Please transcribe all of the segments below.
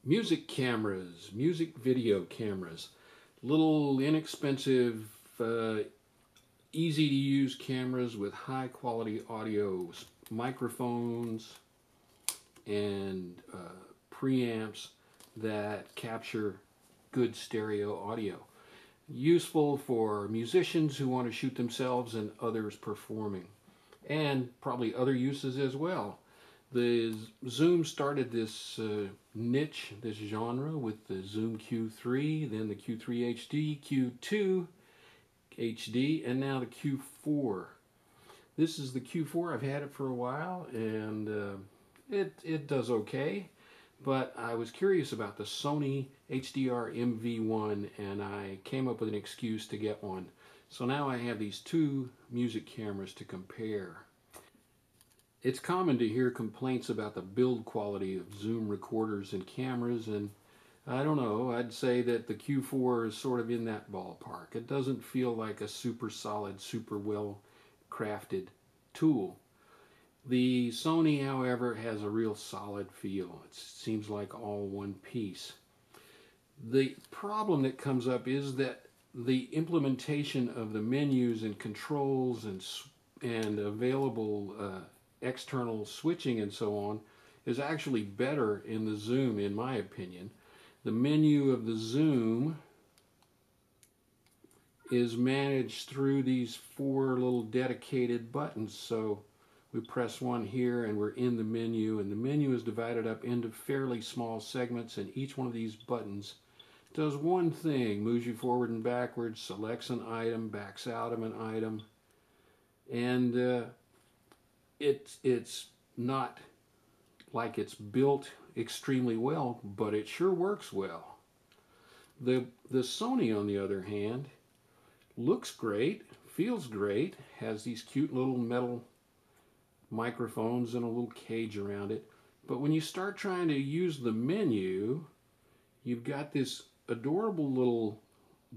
Music cameras, music video cameras, little inexpensive, easy to use cameras with high quality audio, microphones and preamps that capture good stereo audio. Useful for musicians who want to shoot themselves and others performing, and probably other uses as well. The Zoom started this niche, this genre, with the Zoom Q3, then the Q3 HD, Q2 HD, and now the Q4. This is the Q4. I've had it for a while, and it does okay. But I was curious about the Sony HDR-MV1, and I came up with an excuse to get one. So now I have these two music cameras to compare. It's common to hear complaints about the build quality of Zoom recorders and cameras, and I don't know, I'd say that the Q4 is sort of in that ballpark. It doesn't feel like a super solid, super well crafted tool. The Sony, however, has a real solid feel. It seems like all one piece. The problem that comes up is that the implementation of the menus and controls and available external switching and so on is actually better in the Zoom, in my opinion. The menu of the Zoom is managed through these four little dedicated buttons. So we press one here and we're in the menu, and the menu is divided up into fairly small segments, and each one of these buttons does one thing: moves you forward and backwards, selects an item, backs out of an item, and it's not like it's built extremely well, but it sure works well. The Sony, on the other hand, looks great, feels great, has these cute little metal microphones and a little cage around it. But when you start trying to use the menu, you've got this adorable little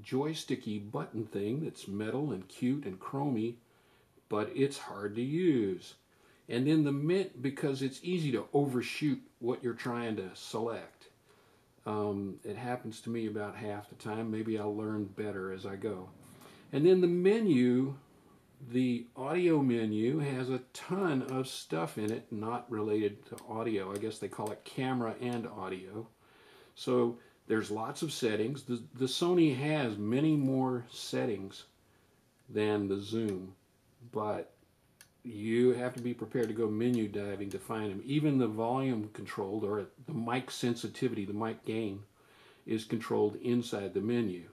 joysticky button thing that's metal and cute and chromy, but it's hard to use. And then because it's easy to overshoot what you're trying to select. It happens to me about half the time. Maybe I'll learn better as I go. And then the menu, the audio menu, has a ton of stuff in it not related to audio. I guess they call it camera and audio. So there's lots of settings. The Sony has many more settings than the Zoom, but you have to be prepared to go menu diving to find them. Even the volume controlled, or the mic sensitivity, the mic gain, is controlled inside the menu.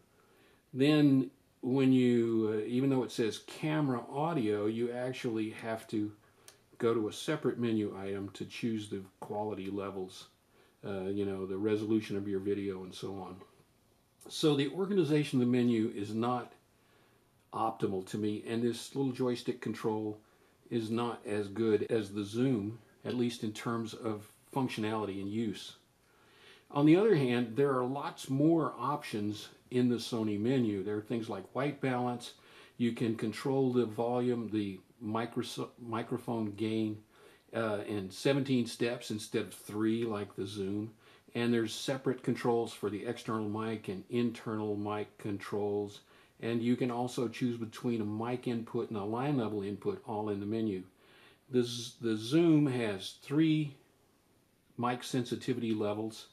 Then when you, even though it says camera audio, you actually have to go to a separate menu item to choose the quality levels, the resolution of your video and so on. So the organization of the menu is not optimal to me, and this little joystick control is not as good as the Zoom, at least in terms of functionality and use. On the other hand, there are lots more options in the Sony menu. There are things like white balance. You can control the volume, the microphone gain in 17 steps instead of 3 like the Zoom. And there's separate controls for the external mic and internal mic controls. And you can also choose between a mic input and a line level input, all in the menu. The Zoom has 3 mic sensitivity levels,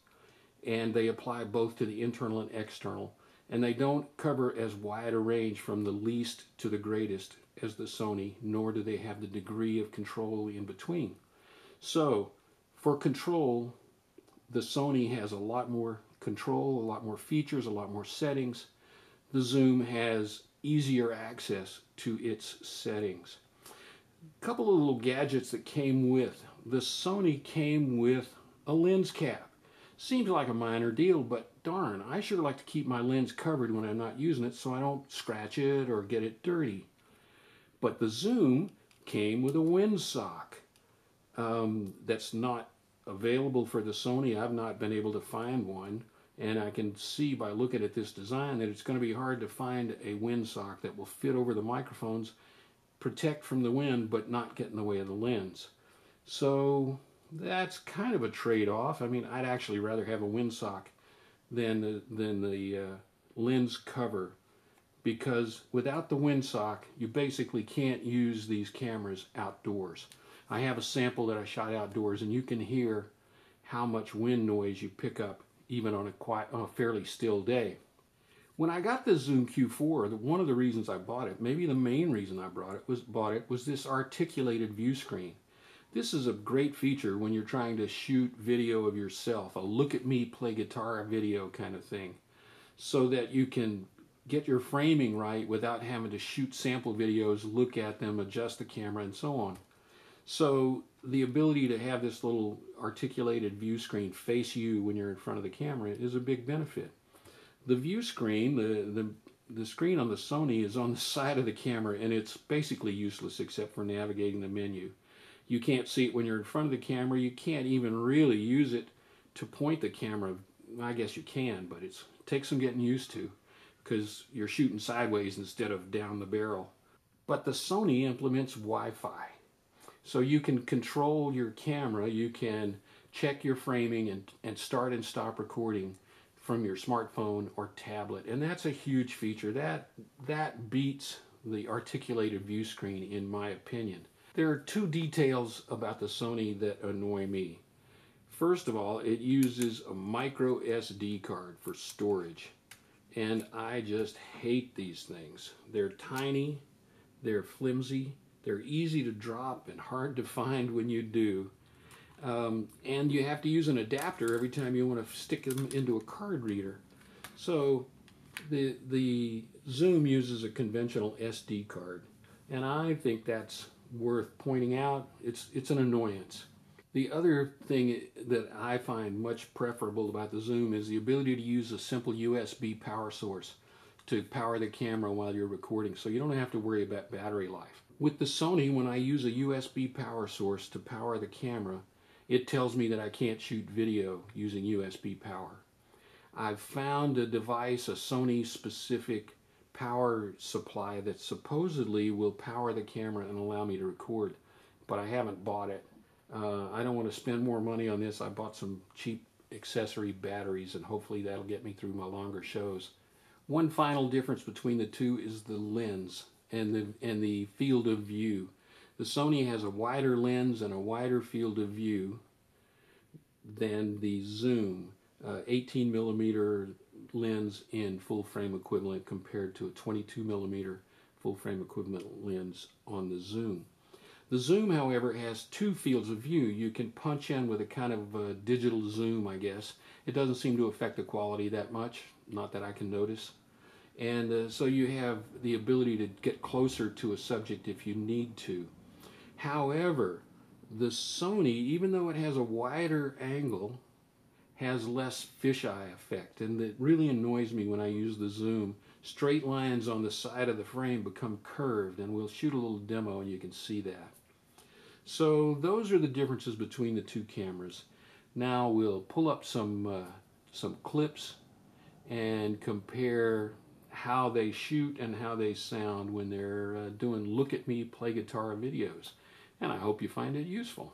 and they apply both to the internal and external. And they don't cover as wide a range from the least to the greatest as the Sony, nor do they have the degree of control in between. So, for control, the Sony has a lot more control, a lot more features, a lot more settings. The Zoom has easier access to its settings. A couple of little gadgets that came with. The Sony came with a lens cap. Seems like a minor deal, but darn, I sure like to keep my lens covered when I'm not using it so I don't scratch it or get it dirty. But the Zoom came with a windsock. That's not available for the Sony. I've not been able to find one. And I can see by looking at this design that it's going to be hard to find a windsock that will fit over the microphones, protect from the wind, but not get in the way of the lens. So that's kind of a trade-off. I mean, I'd actually rather have a windsock than the lens cover, because without the windsock, you basically can't use these cameras outdoors. I have a sample that I shot outdoors, and you can hear how much wind noise you pick up even on a fairly still day. When I got the Zoom Q4, one of the reasons I bought it, maybe the main reason I bought it was this articulated view screen. This is a great feature when you're trying to shoot video of yourself, a look at me play guitar video kind of thing, so that you can get your framing right without having to shoot sample videos, look at them, adjust the camera, and so on. So the ability to have this little articulated view screen face you when you're in front of the camera is a big benefit. The view screen, the screen on the Sony is on the side of the camera, and it's basically useless except for navigating the menu. You can't see it when you're in front of the camera. You can't even really use it to point the camera. I guess you can, but it takes some getting used to because you're shooting sideways instead of down the barrel. But the Sony implements Wi-Fi. So you can control your camera, you can check your framing and start and stop recording from your smartphone or tablet. And that's a huge feature. That beats the articulated view screen in my opinion. There are two details about the Sony that annoy me. First of all, it uses a micro SD card for storage. And I just hate these things. They're tiny, they're flimsy, they're easy to drop and hard to find when you do. And you have to use an adapter every time you want to stick them into a card reader. So the Zoom uses a conventional SD card. And I think that's worth pointing out. It's an annoyance. The other thing that I find much preferable about the Zoom is the ability to use a simple USB power source to power the camera while you're recording, so you don't have to worry about battery life. With the Sony, when I use a USB power source to power the camera, it tells me that I can't shoot video using USB power. I've found a device, a Sony specific power supply that supposedly will power the camera and allow me to record, but I haven't bought it. I don't want to spend more money on this. I bought some cheap accessory batteries, and hopefully that'll get me through my longer shows. One final difference between the two is the lens and the field of view. The Sony has a wider lens and a wider field of view than the Zoom 18 millimeter lens in full frame equivalent compared to a 22 millimeter full frame equivalent lens on the Zoom. The Zoom, however, has two fields of view. You can punch in with a kind of digital zoom, I guess. It doesn't seem to affect the quality that much, not that I can notice. And so you have the ability to get closer to a subject if you need to. However, the Sony, even though it has a wider angle, has less fisheye effect. And it really annoys me when I use the Zoom. Straight lines on the side of the frame become curved, and we'll shoot a little demo and you can see that. So those are the differences between the two cameras. Now we'll pull up some clips and compare how they shoot and how they sound when they're doing look at me play guitar videos. And I hope you find it useful.